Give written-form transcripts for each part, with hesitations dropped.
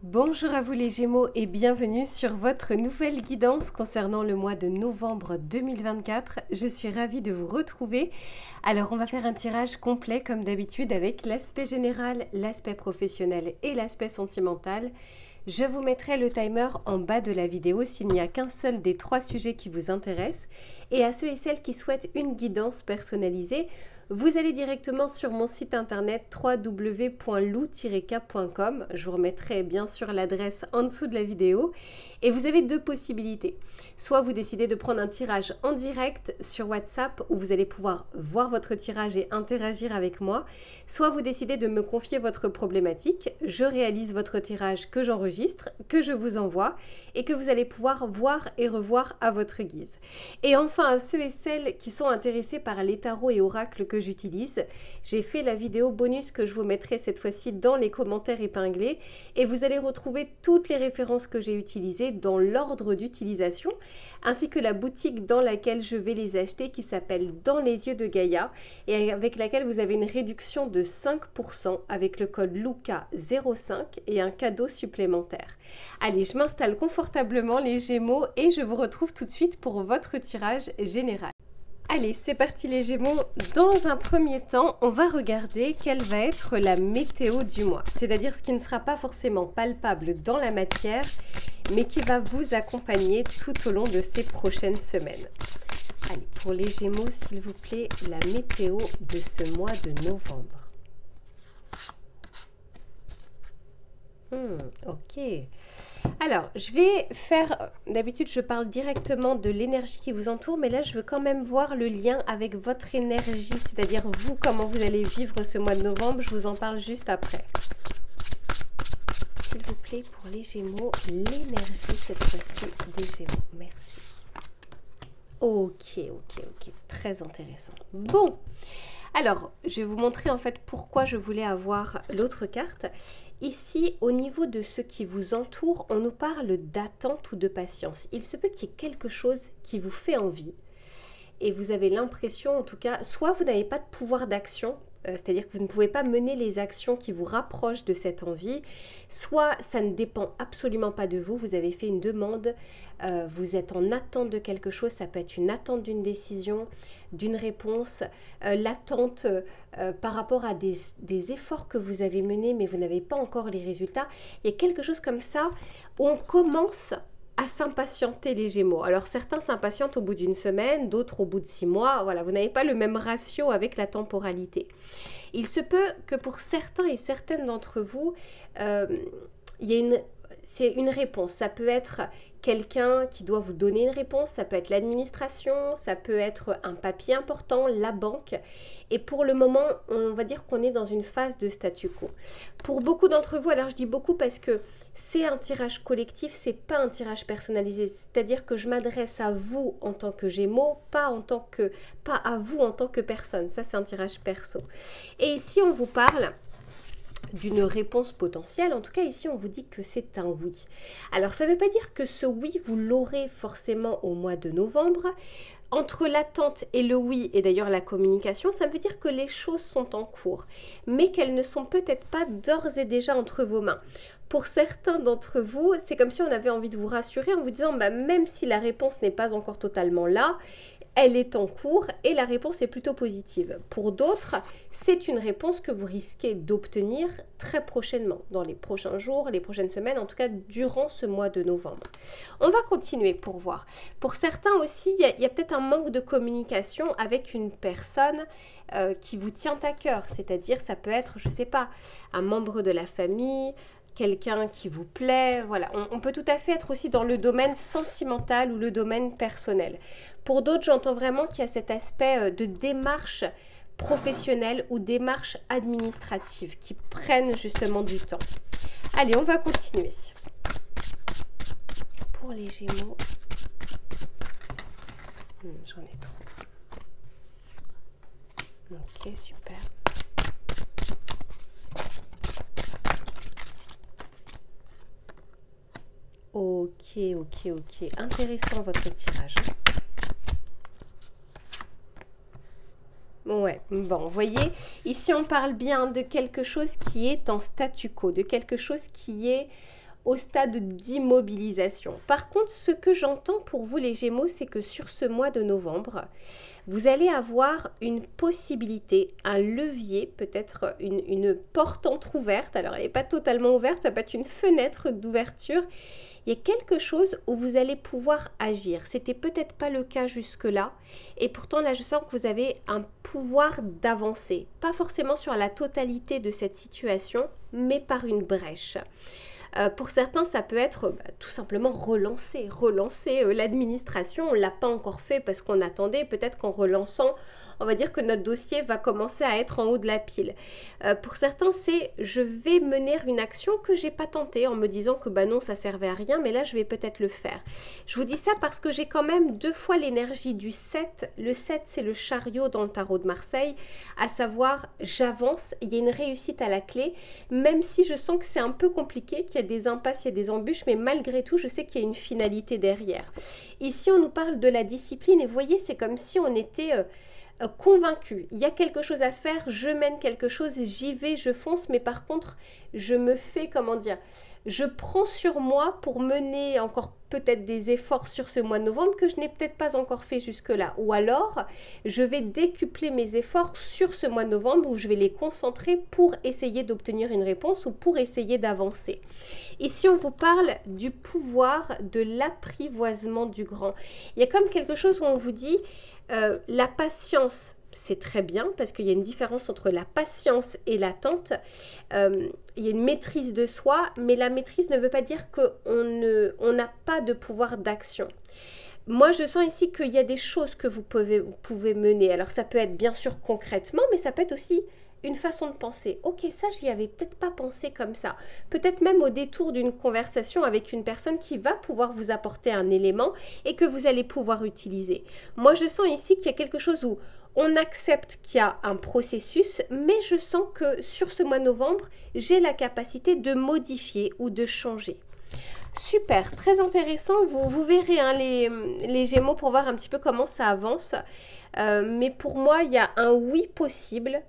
Bonjour à vous les Gémeaux et bienvenue sur votre nouvelle guidance concernant le mois de novembre 2024. Je suis ravie de vous retrouver. Alors on va faire un tirage complet comme d'habitude avec l'aspect général, l'aspect professionnel et l'aspect sentimental. Je vous mettrai le timer en bas de la vidéo s'il n'y a qu'un seul des 3 sujets qui vous intéressent. Et à ceux et celles qui souhaitent une guidance personnalisée, vous allez directement sur mon site internet www.lou-k.com. Je vous remettrai bien sûr l'adresse en dessous de la vidéo. Et vous avez 2 possibilités. Soit vous décidez de prendre un tirage en direct sur WhatsApp où vous allez pouvoir voir votre tirage et interagir avec moi. Soit vous décidez de me confier votre problématique. Je réalise votre tirage que j'enregistre, que je vous envoie et que vous allez pouvoir voir et revoir à votre guise. Et enfin, à ceux et celles qui sont intéressés par les tarots et oracles que j'utilise, j'ai fait la vidéo bonus que je vous mettrai cette fois-ci dans les commentaires épinglés et vous allez retrouver toutes les références que j'ai utilisées dans l'ordre d'utilisation ainsi que la boutique dans laquelle je vais les acheter qui s'appelle Dans les yeux de Gaïa et avec laquelle vous avez une réduction de 5% avec le code LUCA05 et un cadeau supplémentaire. Allez, je m'installe confortablement les Gémeaux et je vous retrouve tout de suite pour votre tirage général. Allez, c'est parti les Gémeaux. Dans un premier temps, on va regarder quelle va être la météo du mois. C'est-à-dire ce qui ne sera pas forcément palpable dans la matière, mais qui va vous accompagner tout au long de ces prochaines semaines. Allez, pour les Gémeaux, s'il vous plaît, la météo de ce mois de novembre. Ok. Alors, je vais faire, d'habitude je parle directement de l'énergie qui vous entoure, mais là je veux quand même voir le lien avec votre énergie, c'est-à-dire vous, comment vous allez vivre ce mois de novembre, je vous en parle juste après. S'il vous plaît, pour les Gémeaux, l'énergie cette fois-ci des Gémeaux, merci. Ok, très intéressant. Bon, alors, je vais vous montrer en fait pourquoi je voulais avoir l'autre carte. Ici, au niveau de ce qui vous entoure, on nous parle d'attente ou de patience. Il se peut qu'il y ait quelque chose qui vous fait envie et vous avez l'impression, en tout cas, soit vous n'avez pas de pouvoir d'action, c'est-à-dire que vous ne pouvez pas mener les actions qui vous rapprochent de cette envie, soit ça ne dépend absolument pas de vous, vous avez fait une demande, vous êtes en attente de quelque chose, ça peut être une attente d'une décision, d'une réponse, l'attente par rapport à des efforts que vous avez menés mais vous n'avez pas encore les résultats. Il y a quelque chose comme ça où on commence à s'impatienter les Gémeaux. Alors certains s'impatientent au bout d'une semaine, d'autres au bout de 6 mois. Voilà, vous n'avez pas le même ratio avec la temporalité. Il se peut que pour certains et certaines d'entre vous, il y ait une réponse. Ça peut être quelqu'un qui doit vous donner une réponse, ça peut être l'administration, ça peut être un papier important, la banque. Et pour le moment, on va dire qu'on est dans une phase de statu quo. Pour beaucoup d'entre vous, alors je dis beaucoup parce que c'est un tirage collectif, c'est pas un tirage personnalisé. C'est-à-dire que je m'adresse à vous en tant que Gémeaux, pas à vous en tant que personne. Ça, c'est un tirage perso. Et ici, on vous parle d'une réponse potentielle. En tout cas, ici, on vous dit que c'est un oui. Alors, ça ne veut pas dire que ce oui, vous l'aurez forcément au mois de novembre. Entre l'attente et le oui, et d'ailleurs la communication, ça veut dire que les choses sont en cours, mais qu'elles ne sont peut-être pas d'ores et déjà entre vos mains. Pour certains d'entre vous, c'est comme si on avait envie de vous rassurer en vous disant, même si la réponse n'est pas encore totalement là, elle est en cours et la réponse est plutôt positive. Pour d'autres, c'est une réponse que vous risquez d'obtenir très prochainement, dans les prochains jours, les prochaines semaines, en tout cas durant ce mois de novembre. On va continuer pour voir. Pour certains aussi, il y a peut-être un manque de communication avec une personne qui vous tient à cœur. C'est-à-dire, ça peut être, je ne sais pas, un membre de la famille, quelqu'un qui vous plaît, voilà. On peut tout à fait être aussi dans le domaine sentimental ou le domaine personnel. Pour d'autres, j'entends vraiment qu'il y a cet aspect de démarche professionnelle ou démarche administrative qui prennent justement du temps. Allez, on va continuer. Pour les Gémeaux, j'en ai trop. Ok, super. Ok. Intéressant votre tirage. Ouais, bon, vous voyez, ici on parle bien de quelque chose qui est en statu quo, de quelque chose qui est au stade d'immobilisation. Par contre, ce que j'entends pour vous les Gémeaux, c'est que sur ce mois de novembre, vous allez avoir une possibilité, un levier, peut-être une porte entrouverte. Alors, elle n'est pas totalement ouverte, ça peut être une fenêtre d'ouverture. Il y a quelque chose où vous allez pouvoir agir. C'était peut-être pas le cas jusque-là. Et pourtant, là, je sens que vous avez un pouvoir d'avancer. Pas forcément sur la totalité de cette situation, mais par une brèche. Pour certains, ça peut être tout simplement relancer l'administration. On ne l'a pas encore fait parce qu'on attendait. Peut-être qu'en relançant, on va dire que notre dossier va commencer à être en haut de la pile. Pour certains, c'est je vais mener une action que je n'ai pas tentée en me disant que non, ça ne servait à rien, mais là, je vais peut-être le faire. Je vous dis ça parce que j'ai quand même 2 fois l'énergie du 7. Le 7, c'est le chariot dans le tarot de Marseille, à savoir j'avance, il y a une réussite à la clé, même si je sens que c'est un peu compliqué, qu'il y a des impasses, il y a des embûches, mais malgré tout, je sais qu'il y a une finalité derrière. Ici, on nous parle de la discipline et vous voyez, c'est comme si on était convaincu, il y a quelque chose à faire, je mène quelque chose, j'y vais, je fonce, mais par contre, je me fais, comment dire, je prends sur moi pour mener encore peut-être des efforts sur ce mois de novembre que je n'ai peut-être pas encore fait jusque-là. Ou alors, je vais décupler mes efforts sur ce mois de novembre où je vais les concentrer pour essayer d'obtenir une réponse ou pour essayer d'avancer. Ici, on vous parle du pouvoir de l'apprivoisement du grand. Il y a comme quelque chose où on vous dit la patience, c'est très bien parce qu'il y a une différence entre la patience et l'attente. Il y a une maîtrise de soi, mais la maîtrise ne veut pas dire qu'on n'a pas de pouvoir d'action. Moi, je sens ici qu'il y a des choses que vous pouvez mener. Alors, ça peut être bien sûr concrètement, mais ça peut être aussi une façon de penser. Ok, ça, j'y avais peut-être pas pensé comme ça. Peut-être même au détour d'une conversation avec une personne qui va pouvoir vous apporter un élément et que vous allez pouvoir utiliser. Moi, je sens ici qu'il y a quelque chose où on accepte qu'il y a un processus, mais je sens que sur ce mois de novembre, j'ai la capacité de modifier ou de changer. Super, très intéressant. Vous verrez hein, les Gémeaux pour voir un petit peu comment ça avance. Mais pour moi, il y a un oui possible.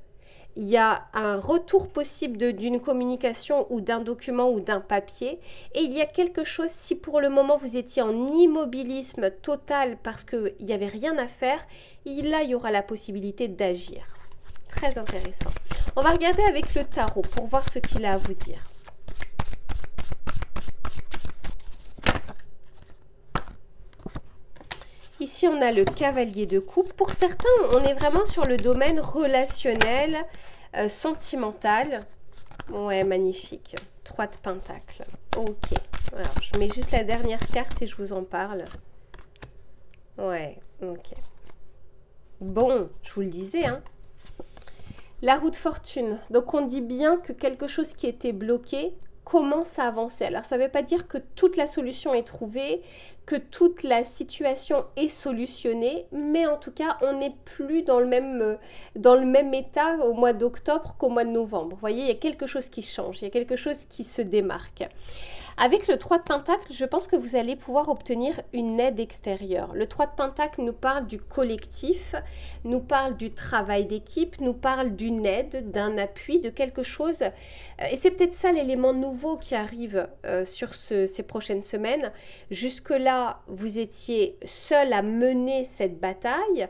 Il y a un retour possible d'une communication ou d'un document ou d'un papier. Et il y a quelque chose, si pour le moment vous étiez en immobilisme total parce qu'il n'y avait rien à faire, là il y aura la possibilité d'agir. Très intéressant. On va regarder avec le tarot pour voir ce qu'il a à vous dire. Ici, on a le cavalier de coupe. Pour certains, on est vraiment sur le domaine relationnel, sentimental. Ouais, magnifique. 3 de pentacles. Ok. Alors, je mets juste la dernière carte et je vous en parle. Ouais, ok. Bon, je vous le disais, hein. La roue de fortune. Donc, on dit bien que quelque chose qui était bloqué commence à avancer. Alors, ça ne veut pas dire que toute la solution est trouvée, que toute la situation est solutionnée, mais en tout cas, on n'est plus dans le même état au mois d'octobre qu'au mois de novembre. Vous voyez, il y a quelque chose qui change, il y a quelque chose qui se démarque. Avec le 3 de Pentacle, je pense que vous allez pouvoir obtenir une aide extérieure. Le 3 de Pentacle nous parle du collectif, nous parle du travail d'équipe, nous parle d'une aide, d'un appui, de quelque chose. Et c'est peut-être ça l'élément nouveau qui arrive sur ces prochaines semaines. Jusque-là, vous étiez seul à mener cette bataille.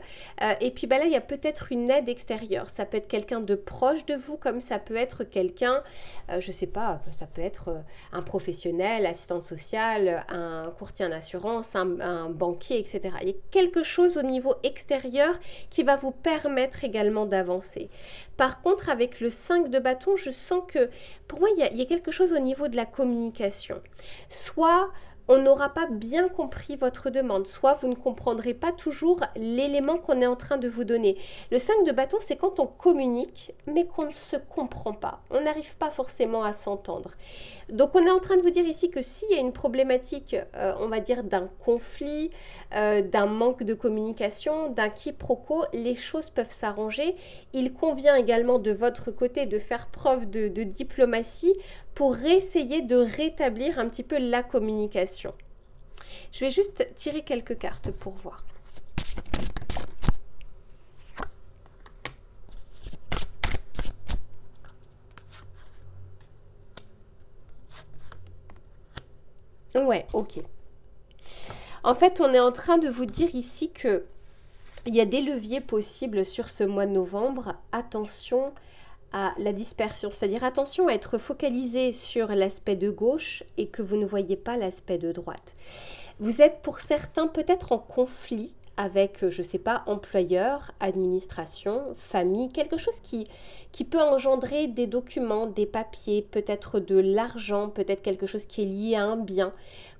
Et puis là, il y a peut-être une aide extérieure. Ça peut être quelqu'un de proche de vous, comme ça peut être quelqu'un, je ne sais pas, ça peut être un professionnel, assistante sociale, un courtier en assurance, un banquier, etc. Il y a quelque chose au niveau extérieur qui va vous permettre également d'avancer. Par contre, avec le 5 de bâton, je sens que, pour moi, il y a quelque chose au niveau de la communication. Soit on n'aura pas bien compris votre demande, soit vous ne comprendrez pas toujours l'élément qu'on est en train de vous donner. Le 5 de bâton, c'est quand on communique, mais qu'on ne se comprend pas. On n'arrive pas forcément à s'entendre. Donc, on est en train de vous dire ici que s'il y a une problématique, on va dire d'un conflit, d'un manque de communication, d'un quiproquo, les choses peuvent s'arranger. Il convient également de votre côté de faire preuve de diplomatie pour essayer de rétablir un petit peu la communication. Je vais juste tirer quelques cartes pour voir. Ouais, ok. En fait, on est en train de vous dire ici que il y a des leviers possibles sur ce mois de novembre. Attention à la dispersion, c'est-à-dire attention à être focalisé sur l'aspect de gauche et que vous ne voyez pas l'aspect de droite. Vous êtes pour certains peut-être en conflit avec, je ne sais pas, employeur, administration, famille, quelque chose qui peut engendrer des documents, des papiers, peut-être de l'argent, peut-être quelque chose qui est lié à un bien.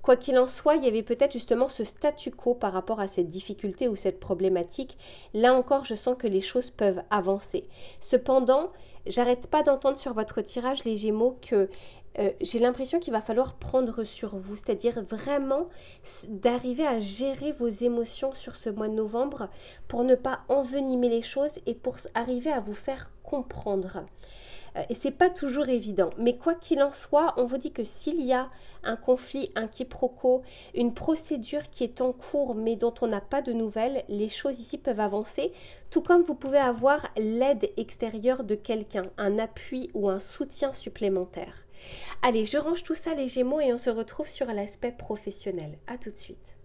Quoi qu'il en soit, il y avait peut-être justement ce statu quo par rapport à cette difficulté ou cette problématique. Là encore, je sens que les choses peuvent avancer. Cependant, j'arrête pas d'entendre sur votre tirage, les Gémeaux, que j'ai l'impression qu'il va falloir prendre sur vous, c'est-à-dire vraiment d'arriver à gérer vos émotions sur ce mois de novembre pour ne pas envenimer les choses et pour arriver à vous faire comprendre. Et c'est pas toujours évident, mais quoi qu'il en soit, on vous dit que s'il y a un conflit, un quiproquo, une procédure qui est en cours mais dont on n'a pas de nouvelles, les choses ici peuvent avancer, tout comme vous pouvez avoir l'aide extérieure de quelqu'un, un appui ou un soutien supplémentaire. Allez, je range tout ça les Gémeaux et on se retrouve sur l'aspect professionnel. À tout de suite.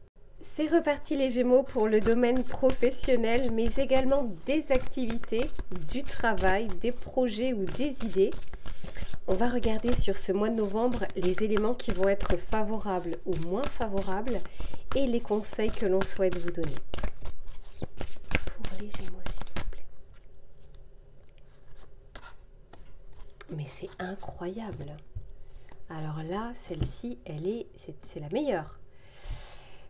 C'est reparti les Gémeaux pour le domaine professionnel, mais également des activités, du travail, des projets ou des idées. On va regarder sur ce mois de novembre les éléments qui vont être favorables ou moins favorables et les conseils que l'on souhaite vous donner. Pour les Gémeaux, s'il vous plaît. Mais c'est incroyable. Alors là, celle-ci, c'est la meilleure.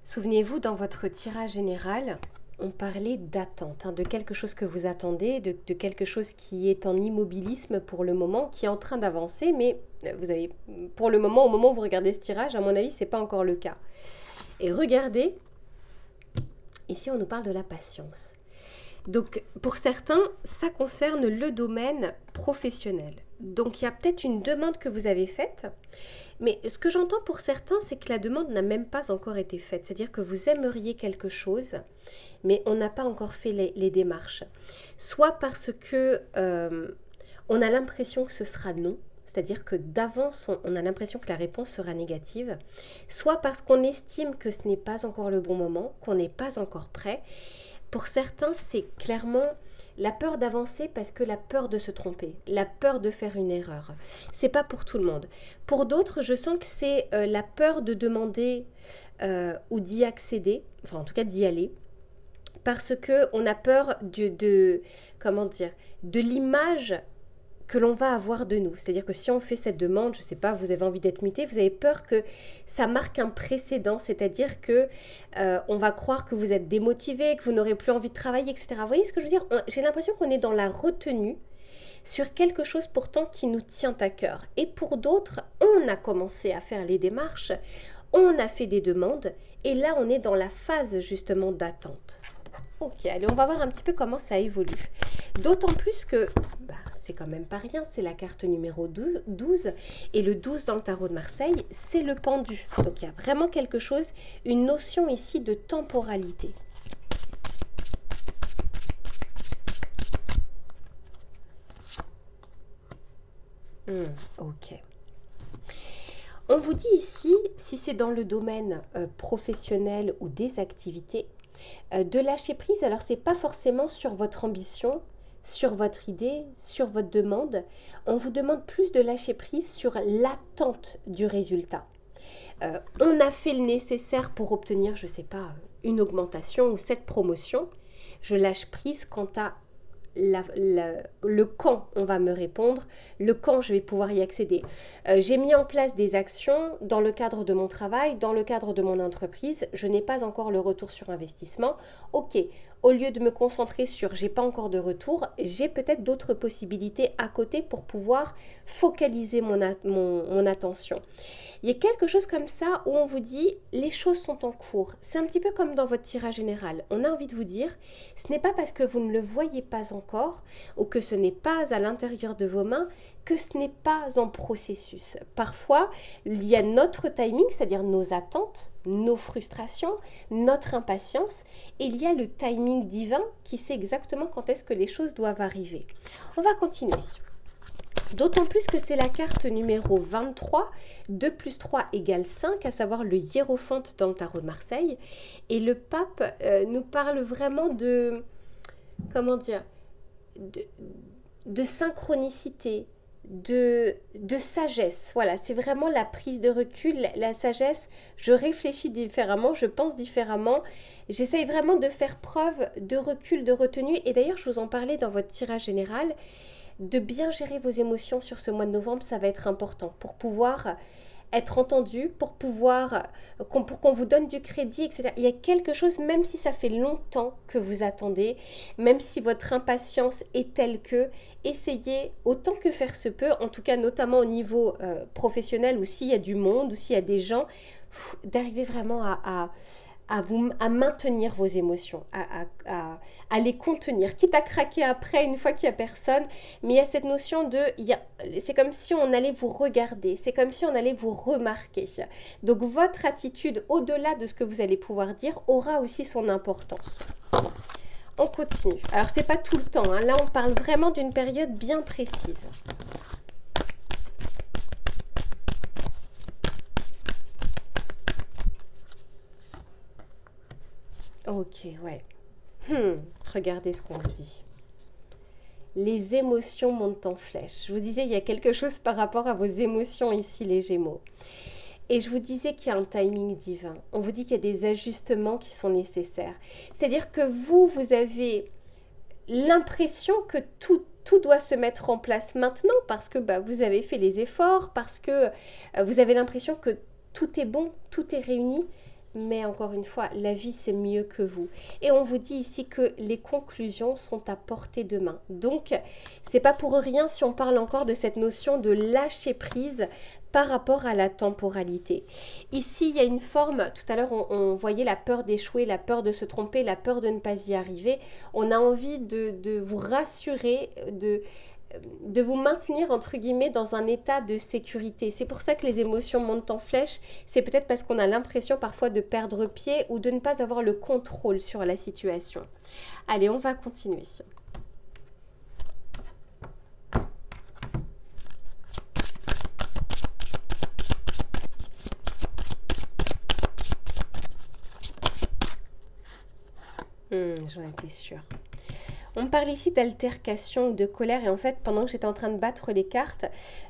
Souvenez-vous, dans votre tirage général, on parlait d'attente, de quelque chose que vous attendez, de quelque chose qui est en immobilisme pour le moment, qui est en train d'avancer, mais vous avez, pour le moment, au moment où vous regardez ce tirage, à mon avis, ce n'est pas encore le cas. Et regardez, ici, on nous parle de la patience. Donc, pour certains, ça concerne le domaine professionnel. Donc, il y a peut-être une demande que vous avez faite, mais ce que j'entends pour certains, c'est que la demande n'a même pas encore été faite. C'est-à-dire que vous aimeriez quelque chose, mais on n'a pas encore fait les démarches. Soit parce que on a l'impression que ce sera non, c'est-à-dire que d'avance, on a l'impression que la réponse sera négative, soit parce qu'on estime que ce n'est pas encore le bon moment, qu'on n'est pas encore prêt. Pour certains, c'est clairement la peur d'avancer parce que la peur de se tromper, la peur de faire une erreur. C'est pas pour tout le monde. Pour d'autres, je sens que c'est la peur de demander ou d'y accéder, enfin en tout cas d'y aller, parce que on a peur comment dire, de l'image que l'on va avoir de nous. C'est-à-dire que si on fait cette demande, je ne sais pas, vous avez envie d'être muté, vous avez peur que ça marque un précédent, c'est-à-dire que on va croire que vous êtes démotivé, que vous n'aurez plus envie de travailler, etc. Vous voyez ce que je veux dire? J'ai l'impression qu'on est dans la retenue sur quelque chose pourtant qui nous tient à cœur. Et pour d'autres, on a commencé à faire les démarches, on a fait des demandes, et là on est dans la phase justement d'attente. Ok, allez, on va voir un petit peu comment ça évolue. D'autant plus que c'est quand même pas rien, c'est la carte numéro 12. Et le 12 dans le tarot de Marseille, c'est le pendu. Donc il y a vraiment quelque chose, une notion ici de temporalité. Ok. On vous dit ici, si c'est dans le domaine professionnel ou des activités, de lâcher prise. Alors c'est pas forcément sur votre ambition, sur votre idée, sur votre demande. On vous demande plus de lâcher prise sur l'attente du résultat. On a fait le nécessaire pour obtenir, je sais pas, une augmentation ou cette promotion. Je lâche prise quant à le quand on va me répondre, le quand je vais pouvoir y accéder. J'ai mis en place des actions dans le cadre de mon travail, dans le cadre de mon entreprise. Je n'ai pas encore le retour sur investissement. Ok, au lieu de me concentrer sur j'ai pas encore de retour, j'ai peut-être d'autres possibilités à côté pour pouvoir focaliser mon attention. Il y a quelque chose comme ça où on vous dit les choses sont en cours. C'est un petit peu comme dans votre tirage général. On a envie de vous dire ce n'est pas parce que vous ne le voyez pas encore ou que ce n'est pas à l'intérieur de vos mains que ce n'est pas en processus. Parfois, il y a notre timing, c'est-à-dire nos attentes, nos frustrations, notre impatience, et il y a le timing divin qui sait exactement quand est-ce que les choses doivent arriver. On va continuer. D'autant plus que c'est la carte numéro 23, 2 plus 3 égale 5, à savoir le hiérophante dans le tarot de Marseille. Et le pape nous parle vraiment de, comment dire, de synchronicité, de sagesse. Voilà, c'est vraiment la prise de recul, la sagesse. Je réfléchis différemment, je pense différemment. J'essaye vraiment de faire preuve de recul, de retenue. Et d'ailleurs, je vous en parlais dans votre tirage général. De bien gérer vos émotions sur ce mois de novembre, ça va être important pour pouvoir être entendu, pour pouvoir, pour qu'on vous donne du crédit, etc. Il y a quelque chose, même si ça fait longtemps que vous attendez, même si votre impatience est telle que, essayez autant que faire se peut, en tout cas notamment au niveau professionnel, ou s'il y a du monde, ou s'il y a des gens, d'arriver vraiment à maintenir vos émotions, à les contenir, quitte à craquer après une fois qu'il n'y a personne, mais il y a cette notion de, c'est comme si on allait vous regarder, c'est comme si on allait vous remarquer. Donc votre attitude, au-delà de ce que vous allez pouvoir dire, aura aussi son importance. On continue. Alors c'est pas tout le temps, hein. Là on parle vraiment d'une période bien précise. Ok, ouais. Regardez ce qu'on vous dit. Les émotions montent en flèche. Je vous disais, il y a quelque chose par rapport à vos émotions ici, les Gémeaux. Et je vous disais qu'il y a un timing divin. On vous dit qu'il y a des ajustements qui sont nécessaires. C'est-à-dire que vous avez l'impression que tout doit se mettre en place maintenant parce que vous avez fait les efforts, parce que vous avez l'impression que tout est bon, tout est réuni. Mais encore une fois, la vie c'est mieux que vous. Et on vous dit ici que les conclusions sont à portée de main. Donc, c'est pas pour rien si on parle encore de cette notion de lâcher prise par rapport à la temporalité. Ici, il y a une forme, tout à l'heure on voyait la peur d'échouer, la peur de se tromper, la peur de ne pas y arriver. On a envie de vous rassurer, de vous maintenir entre guillemets dans un état de sécurité. C'est pour ça que les émotions montent en flèche. C'est peut-être parce qu'on a l'impression parfois de perdre pied ou de ne pas avoir le contrôle sur la situation. Allez, on va continuer. J'en étais sûre. On parle ici d'altercation ou de colère et en fait, pendant que j'étais en train de battre les cartes,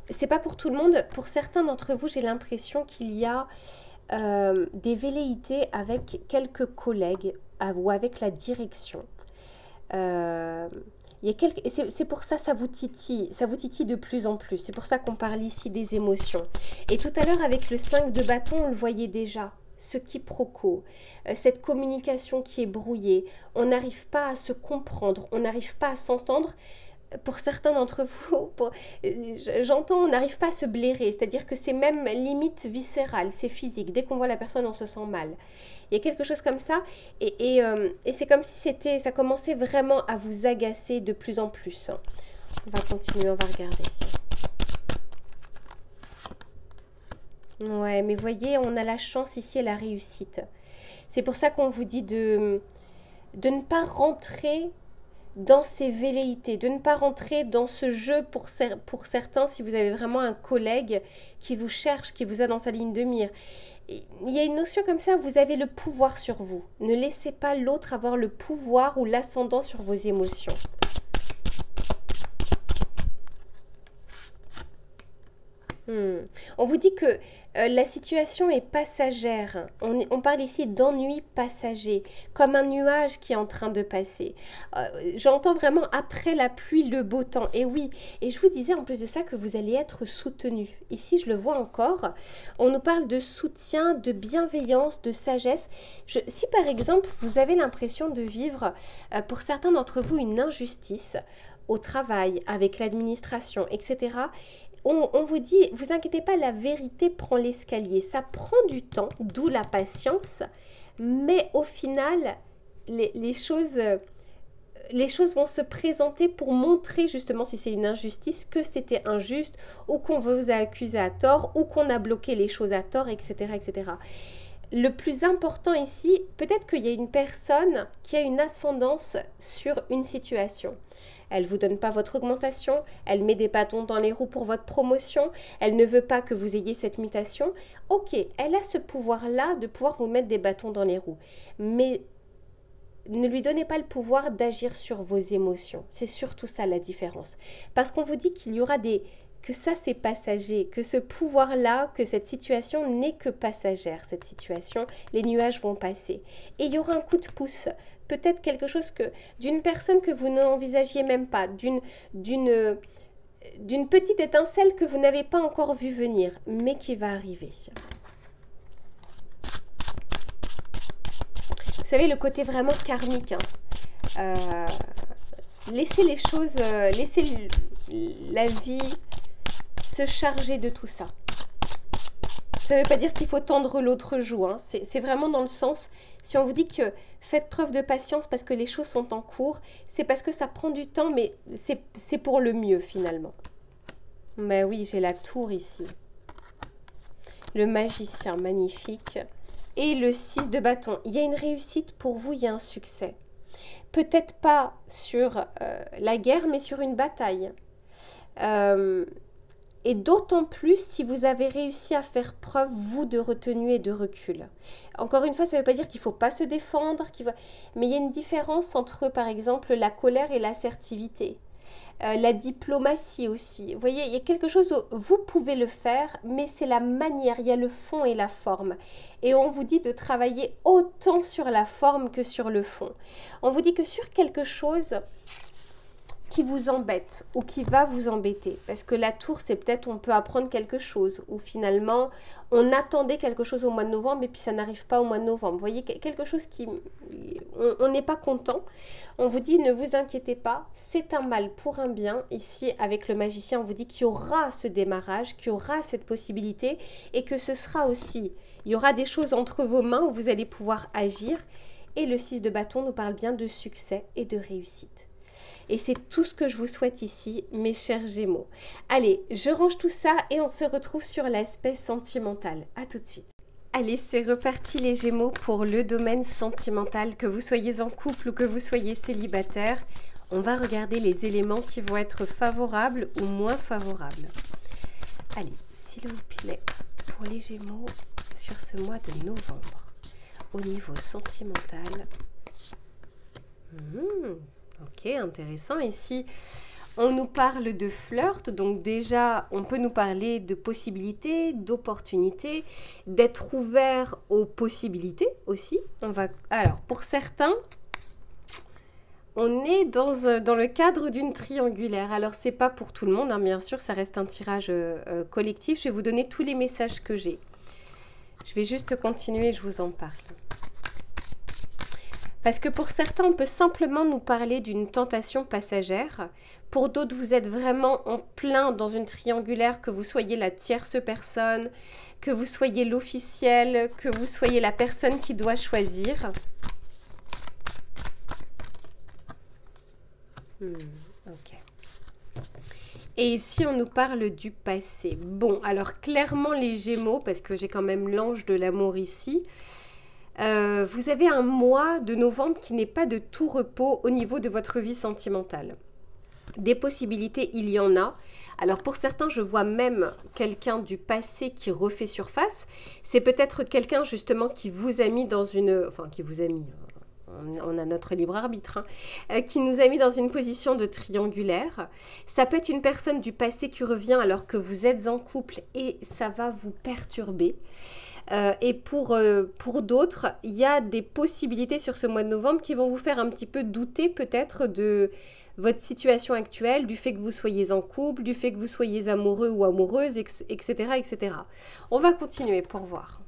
c'est pas pour tout le monde. Pour certains d'entre vous, j'ai l'impression qu'il y a des velléités avec quelques collègues ou avec la direction. C'est pour ça, ça vous titille de plus en plus. C'est pour ça qu'on parle ici des émotions. Et tout à l'heure, avec le 5 de bâton, on le voyait déjà. Ce quiproquo, cette communication qui est brouillée, on n'arrive pas à se comprendre, on n'arrive pas à s'entendre. Pour certains d'entre vous, j'entends, on n'arrive pas à se blairer, c'est-à-dire que c'est même limite viscéral, c'est physique. Dès qu'on voit la personne, on se sent mal. Il y a quelque chose comme ça, et c'est comme si ça commençait vraiment à vous agacer de plus en plus. On va continuer, on va regarder. Ouais, mais voyez, on a la chance ici et la réussite. C'est pour ça qu'on vous dit de ne pas rentrer dans ces velléités, de ne pas rentrer dans ce jeu pour certains si vous avez vraiment un collègue qui vous cherche, qui vous a dans sa ligne de mire. Il y a une notion comme ça, vous avez le pouvoir sur vous. Ne laissez pas l'autre avoir le pouvoir ou l'ascendant sur vos émotions. On vous dit que la situation est passagère. On parle ici d'ennui passager, comme un nuage qui est en train de passer. J'entends vraiment après la pluie, le beau temps. Et oui, et je vous disais en plus de ça que vous allez être soutenu. Ici, je le vois encore. On nous parle de soutien, de bienveillance, de sagesse. Si par exemple, vous avez l'impression de vivre, pour certains d'entre vous, une injustice au travail, avec l'administration, etc., on vous dit, vous inquiétez pas, la vérité prend l'escalier. Ça prend du temps, d'où la patience, mais au final, les choses vont se présenter pour montrer justement si c'est une injustice, que c'était injuste, ou qu'on vous a accusé à tort, ou qu'on a bloqué les choses à tort, etc., etc. le plus important ici, peut-être qu'il y a une personne qui a une ascendance sur une situation. Elle ne vous donne pas votre augmentation, elle met des bâtons dans les roues pour votre promotion, elle ne veut pas que vous ayez cette mutation. Ok, elle a ce pouvoir-là de pouvoir vous mettre des bâtons dans les roues. Mais ne lui donnez pas le pouvoir d'agir sur vos émotions. C'est surtout ça la différence. Parce qu'on vous dit qu'il y aura que ça c'est passager, que ce pouvoir-là, que cette situation n'est que passagère, cette situation, les nuages vont passer. Et il y aura un coup de pouce, peut-être quelque chose d'une personne que vous n'envisagiez même pas, d'une petite étincelle que vous n'avez pas encore vu venir, mais qui va arriver. Vous savez, le côté vraiment karmique, hein. Laissez les choses, laissez la vie se charger de tout ça. Ça ne veut pas dire qu'il faut tendre l'autre joue, hein. C'est vraiment dans le sens, si on vous dit que faites preuve de patience parce que les choses sont en cours, c'est parce que ça prend du temps, mais c'est pour le mieux finalement. Mais oui, j'ai la tour ici. Le magicien, magnifique. Et le 6 de bâton. Il y a une réussite pour vous, il y a un succès. Peut-être pas sur la guerre, mais sur une bataille. Et d'autant plus si vous avez réussi à faire preuve, vous, de retenue et de recul. Encore une fois, ça ne veut pas dire qu'il ne faut pas se défendre, mais il y a une différence entre, par exemple, la colère et l'assertivité. La diplomatie aussi. Vous voyez, il y a quelque chose où vous pouvez le faire, mais c'est la manière, il y a le fond et la forme. Et on vous dit de travailler autant sur la forme que sur le fond. On vous dit que sur quelque chose qui vous embête ou qui va vous embêter, parce que la tour, c'est peut-être on peut apprendre quelque chose, ou finalement on attendait quelque chose au mois de novembre et puis ça n'arrive pas au mois de novembre. Vous voyez, quelque chose qui... on n'est pas content. On vous dit ne vous inquiétez pas, c'est un mal pour un bien. Ici avec le magicien, on vous dit qu'il y aura ce démarrage, qu'il y aura cette possibilité et que ce sera aussi, il y aura des choses entre vos mains où vous allez pouvoir agir. Et le 6 de bâton nous parle bien de succès et de réussite. Et c'est tout ce que je vous souhaite ici, mes chers Gémeaux. Allez, je range tout ça et on se retrouve sur l'aspect sentimental. À tout de suite. Allez, c'est reparti les Gémeaux pour le domaine sentimental. Que vous soyez en couple ou que vous soyez célibataire, on va regarder les éléments qui vont être favorables ou moins favorables. Allez, s'il vous plaît, pour les Gémeaux, sur ce mois de novembre, au niveau sentimental... Ok, intéressant. Ici, on nous parle de flirt. Donc déjà, on peut nous parler de possibilités, d'opportunités, d'être ouvert aux possibilités aussi. Alors, pour certains, on est dans le cadre d'une triangulaire. Alors, c'est pas pour tout le monde, hein, bien sûr, ça reste un tirage collectif. Je vais vous donner tous les messages que j'ai. Je vais juste continuer, je vous en parle. Parce que pour certains, on peut simplement nous parler d'une tentation passagère. Pour d'autres, vous êtes vraiment en plein dans une triangulaire, que vous soyez la tierce personne, que vous soyez l'officiel, que vous soyez la personne qui doit choisir. Ok. Et ici, on nous parle du passé. Bon, alors clairement les Gémeaux, parce que j'ai quand même l'ange de l'amour ici... vous avez un mois de novembre qui n'est pas de tout repos au niveau de votre vie sentimentale. Des possibilités, il y en a. Alors pour certains, je vois même quelqu'un du passé qui refait surface. C'est peut-être quelqu'un justement qui vous a mis dans une... Enfin, qui vous a mis... On a notre libre arbitre, hein, qui nous a mis dans une position de triangulaire. Ça peut être une personne du passé qui revient alors que vous êtes en couple et ça va vous perturber. Et pour d'autres, il y a des possibilités sur ce mois de novembre qui vont vous faire un petit peu douter peut-être de votre situation actuelle, du fait que vous soyez en couple, du fait que vous soyez amoureux ou amoureuse, etc., etc. On va continuer pour voir.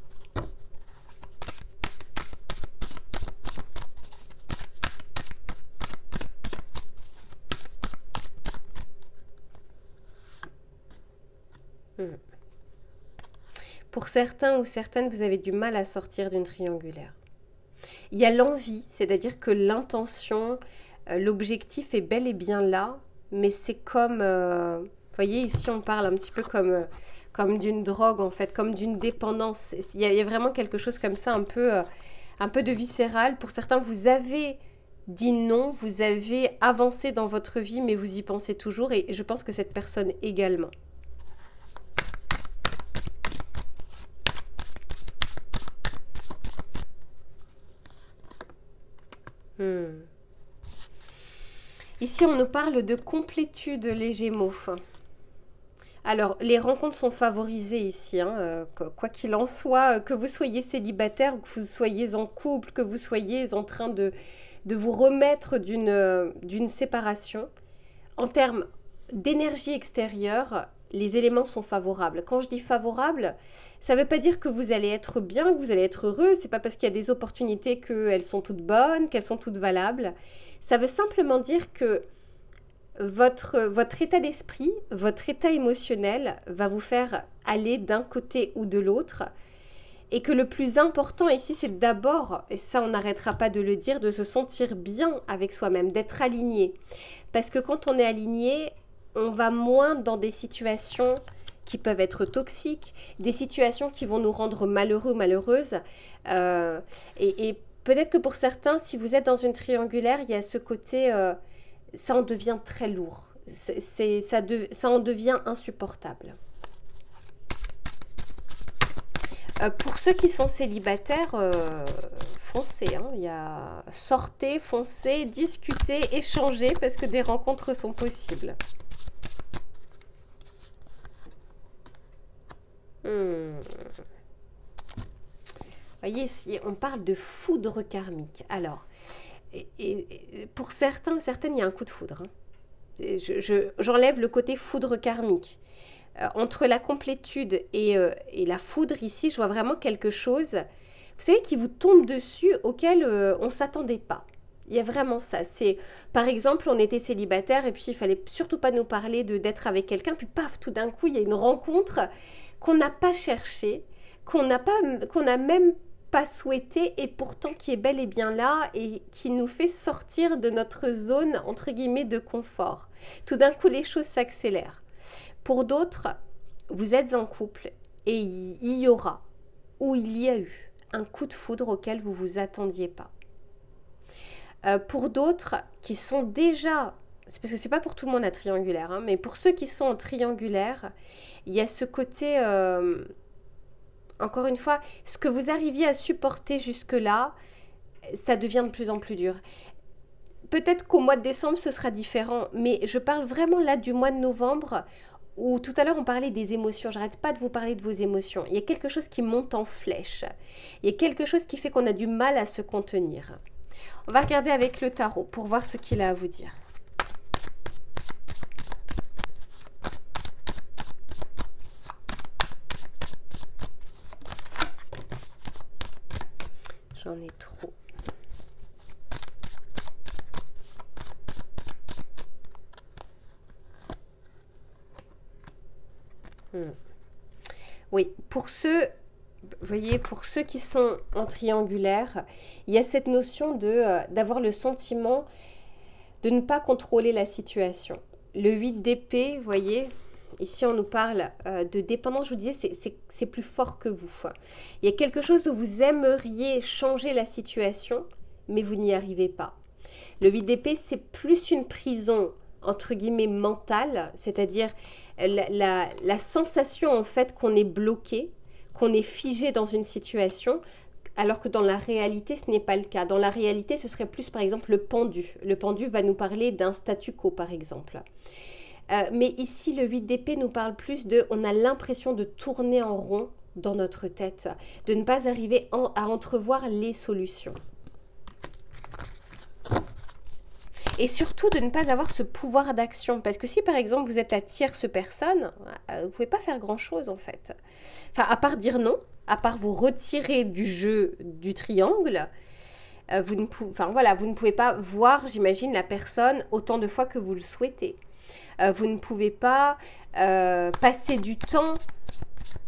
Pour certains ou certaines, vous avez du mal à sortir d'une triangulaire. Il y a l'envie, c'est-à-dire que l'intention, l'objectif est bel et bien là, mais c'est comme, vous voyez, ici on parle un petit peu comme comme d'une drogue en fait, comme d'une dépendance. Il y a vraiment quelque chose comme ça, un peu de viscéral. Pour certains, vous avez dit non, vous avez avancé dans votre vie, mais vous y pensez toujours, et je pense que cette personne également. Ici, on nous parle de complétude, les Gémeaux. Alors, les rencontres sont favorisées ici, hein, quoi qu'il en soit, que vous soyez célibataire, que vous soyez en couple, que vous soyez en train de vous remettre d'une séparation. En termes d'énergie extérieure, les éléments sont favorables. Quand je dis favorable, ça ne veut pas dire que vous allez être bien, que vous allez être heureux. C'est pas parce qu'il y a des opportunités qu'elles sont toutes bonnes, qu'elles sont toutes valables. Ça veut simplement dire que votre état d'esprit, votre état émotionnel va vous faire aller d'un côté ou de l'autre. Et que le plus important ici, c'est d'abord, et ça on n'arrêtera pas de le dire, de se sentir bien avec soi-même, d'être aligné. Parce que quand on est aligné, on va moins dans des situations qui peuvent être toxiques, des situations qui vont nous rendre malheureux ou malheureuses. Et peut-être que pour certains, si vous êtes dans une triangulaire, il y a ce côté, ça en devient très lourd. Ça en devient insupportable. Pour ceux qui sont célibataires, foncez, hein, sortez, foncez, discutez, échangez, parce que des rencontres sont possibles. Voyez, on parle de foudre karmique. Alors, pour certains ou certaines, il y a un coup de foudre. Hein. J'enlève le côté foudre karmique. Entre la complétude et la foudre, ici, je vois vraiment quelque chose, vous savez, qui vous tombe dessus, auquel on ne s'attendait pas. Il y a vraiment ça. C'est, par exemple, on était célibataire et puis il fallait surtout pas nous parler d'être avec quelqu'un, puis paf, tout d'un coup, il y a une rencontre qu'on n'a pas cherchée, qu'on n'a même pas souhaité, et pourtant qui est bel et bien là et qui nous fait sortir de notre zone, entre guillemets, de confort. Tout d'un coup, les choses s'accélèrent. Pour d'autres, vous êtes en couple et il y aura, ou il y a eu, un coup de foudre auquel vous ne vous attendiez pas. Pour d'autres qui sont déjà, c'est parce que ce n'est pas pour tout le monde la triangulaire, hein, mais pour ceux qui sont en triangulaire, il y a ce côté, encore une fois, ce que vous arriviez à supporter jusque-là, ça devient de plus en plus dur. Peut-être qu'au mois de décembre, ce sera différent, mais je parle vraiment là du mois de novembre, où tout à l'heure on parlait des émotions. J'arrête pas de vous parler de vos émotions. Il y a quelque chose qui monte en flèche. Il y a quelque chose qui fait qu'on a du mal à se contenir. On va regarder avec le tarot pour voir ce qu'il a à vous dire. J'en ai trop. Oui, pour ceux, vous voyez, pour ceux qui sont en triangulaire, il y a cette notion d'avoir le sentiment de ne pas contrôler la situation. Le 8 d'épée, vous voyez, ici on nous parle de dépendance, je vous disais, c'est plus fort que vous. Il y a quelque chose où vous aimeriez changer la situation, mais vous n'y arrivez pas. Le 8 d'épée, c'est plus une prison, entre guillemets, mentale, c'est-à-dire la sensation en fait qu'on est bloqué, qu'on est figé dans une situation, alors que dans la réalité, ce n'est pas le cas. Dans la réalité, ce serait plus par exemple le pendu. Le pendu va nous parler d'un statu quo par exemple. Mais ici, le 8 d'épée nous parle plus de, on a l'impression de tourner en rond dans notre tête, de ne pas arriver à entrevoir les solutions. Et surtout de ne pas avoir ce pouvoir d'action. Parce que si par exemple vous êtes la tierce personne, vous ne pouvez pas faire grand chose en fait. Enfin, à part dire non, à part vous retirer du jeu du triangle, vous ne pouvez pas voir, j'imagine, la personne autant de fois que vous le souhaitez. Vous ne pouvez pas passer du temps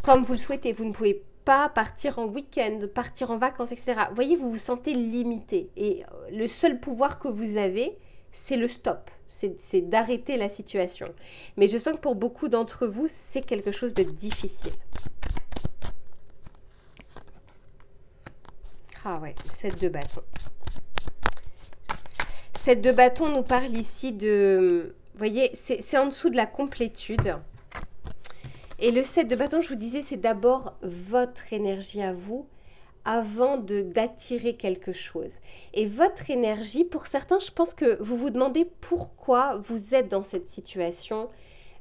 comme vous le souhaitez. Vous ne pouvez pas partir en week-end, partir en vacances, etc. Vous voyez, vous vous sentez limité. Et le seul pouvoir que vous avez, c'est le stop, c'est d'arrêter la situation. Mais je sens que pour beaucoup d'entre vous, c'est quelque chose de difficile. Ah ouais, 7 de bâton. 7 de bâton nous parle ici de... Vous voyez, c'est en dessous de la complétude. Et le 7 de bâton, je vous disais, c'est d'abord votre énergie à vous avant d'attirer quelque chose. Et votre énergie, pour certains, je pense que vous vous demandez pourquoi vous êtes dans cette situation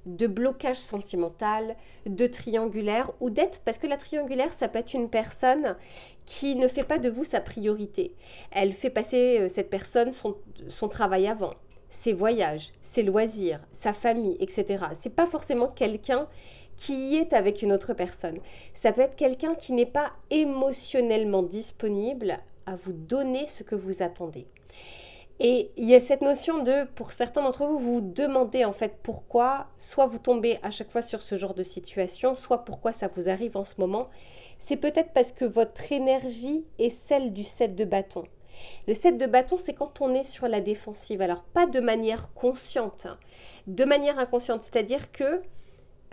de blocage sentimental, de triangulaire ou d'être, parce que la triangulaire, ça peut être une personne qui ne fait pas de vous sa priorité. Elle fait passer cette personne son travail avant, ses voyages, ses loisirs, sa famille, etc. C'est pas forcément quelqu'un qui est avec une autre personne. Ça peut être quelqu'un qui n'est pas émotionnellement disponible à vous donner ce que vous attendez. Et il y a cette notion de, pour certains d'entre vous, vous vous demandez en fait pourquoi, soit vous tombez à chaque fois sur ce genre de situation, soit pourquoi ça vous arrive en ce moment. C'est peut-être parce que votre énergie est celle du 7 de bâton. Le 7 de bâton, c'est quand on est sur la défensive. Alors, pas de manière consciente, de manière inconsciente. C'est-à-dire que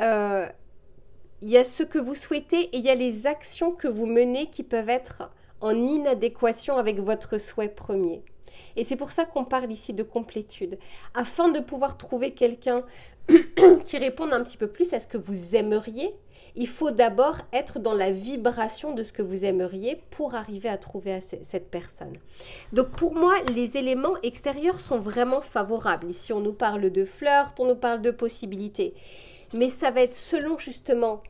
il y a ce que vous souhaitez et il y a les actions que vous menez qui peuvent être en inadéquation avec votre souhait premier. Et c'est pour ça qu'on parle ici de complétude. Afin de pouvoir trouver quelqu'un qui réponde un petit peu plus à ce que vous aimeriez, il faut d'abord être dans la vibration de ce que vous aimeriez pour arriver à trouver cette personne. Donc pour moi, les éléments extérieurs sont vraiment favorables. Ici, on nous parle de flirt, on nous parle de possibilités. Mais ça va être selon justement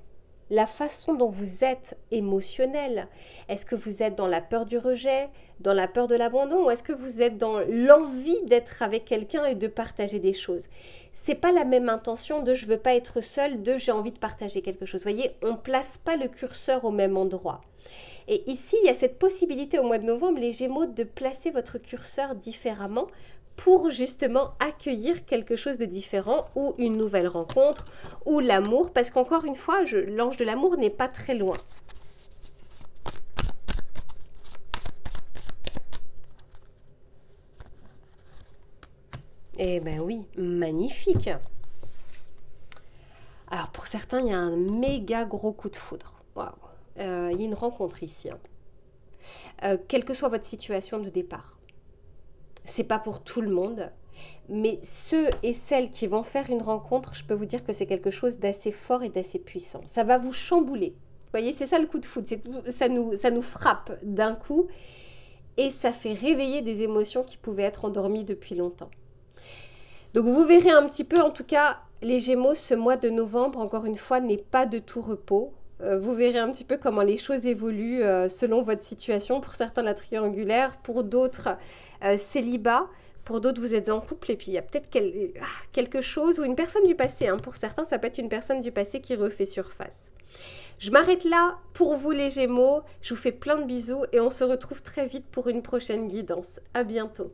la façon dont vous êtes émotionnel. Est-ce que vous êtes dans la peur du rejet, dans la peur de l'abandon, ou est-ce que vous êtes dans l'envie d'être avec quelqu'un et de partager des choses? C'est pas la même intention de je veux pas être seule, de j'ai envie de partager quelque chose. Vous voyez, on place pas le curseur au même endroit. Et ici, il y a cette possibilité au mois de novembre, les Gémeaux, de placer votre curseur différemment pour justement accueillir quelque chose de différent ou une nouvelle rencontre ou l'amour, parce qu'encore une fois, l'ange de l'amour n'est pas très loin. Eh ben oui, magnifique. Alors pour certains, il y a un méga gros coup de foudre. Waouh. Il y a une rencontre ici. Quelle que soit votre situation de départ. C'est pas pour tout le monde, mais ceux et celles qui vont faire une rencontre, je peux vous dire que c'est quelque chose d'assez fort et d'assez puissant. Ça va vous chambouler. Vous voyez, c'est ça le coup de foudre. Ça nous frappe d'un coup et ça fait réveiller des émotions qui pouvaient être endormies depuis longtemps. Donc vous verrez un petit peu, en tout cas, les Gémeaux, ce mois de novembre, encore une fois, n'est pas de tout repos. Vous verrez un petit peu comment les choses évoluent selon votre situation. Pour certains, la triangulaire, pour d'autres, célibat. Pour d'autres, vous êtes en couple et puis il y a peut-être quelque chose ou une personne du passé. Hein. Pour certains, ça peut être une personne du passé qui refait surface. Je m'arrête là pour vous les Gémeaux. Je vous fais plein de bisous et on se retrouve très vite pour une prochaine guidance. À bientôt.